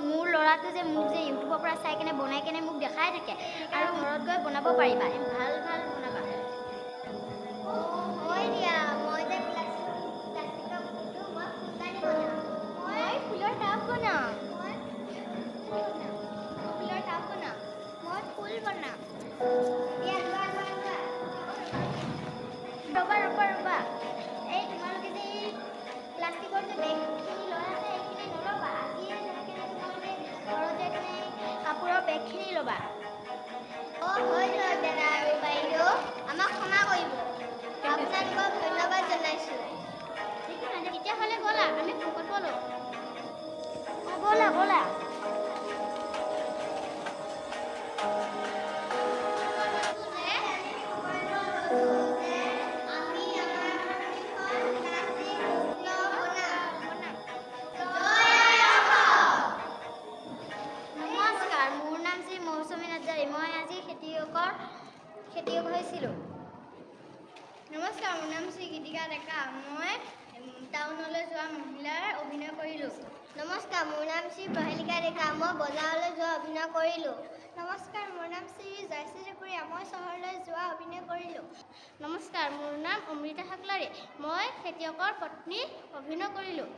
মোৰ ল'ৰাটো যে মোক যে ইউটিউবৰ পৰা চাই কেনে বনাই কেনে মোক দেখাই থাকে আৰু ঘৰত গৈ বনাব পাৰিবা ভাল ভাল বনাবা হয় দিয়া মই যে প্লাষ্টিকৰ ফুলটো মই ফুলদানি বনাম মই ফুলৰ টাব বনাম ফুলৰ টাব বনাম মই ফুল বনাম দিয়া ৰবা ৰবা ৰবা এই তোমালোকে যে এই প্লাষ্টিকৰ যে বেগখিনি লৈ আছে এইখিনি নল'বা আজিয়ে ঘৰতে কাপোৰৰ বেগখিনি ল'বা হয় দাদা আৰু বাইদেউ আমাক ক্ষমা কৰিব আপোনালোকক ধন্যবাদ জনাইছোঁ তেতিয়াহ'লে ব'লা আমি ভকত ব'লো ব'লা ব'লা খেতিয়ক হৈছিলোঁ নমস্কাৰ মোৰ নাম শ্ৰী গীতিকা ডেকা মই টাউনলৈ যোৱা মহিলাৰ অভিনয় কৰিলোঁ নমস্কাৰ মোৰ নাম শ্ৰী প্ৰহেলিকা ডেকা মই বজাৰলৈ যোৱা অভিনয় কৰিলোঁ নমস্কাৰ মোৰ নাম শ্ৰী জয়শ্ৰী ঠাকুৰীয়া মই চহৰলৈ যোৱা অভিনয় কৰিলোঁ নমস্কাৰ মোৰ নাম অমৃতা হাকলাৰী মই খেতিয়কৰ পত্নী অভিনয় কৰিলোঁ